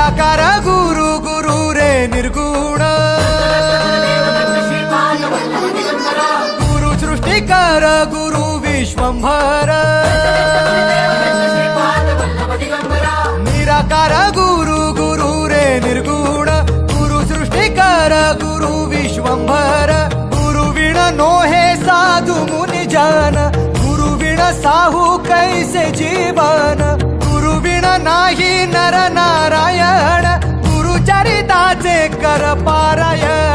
निराकार गुरु गुरु रे निर्गुण गुरु सृष्टिकर गुरु विश्वंभर निराकार गुरु गुरु रे निर्गुण गुरु सृष्टिकर गुरु विश्वंभर गुरु विण नोहे साधु मुनि जन गुरु विण साहू कैसे जीवन गुरु विण नाही नर नारायण गुरु चरिताचे कर पारायण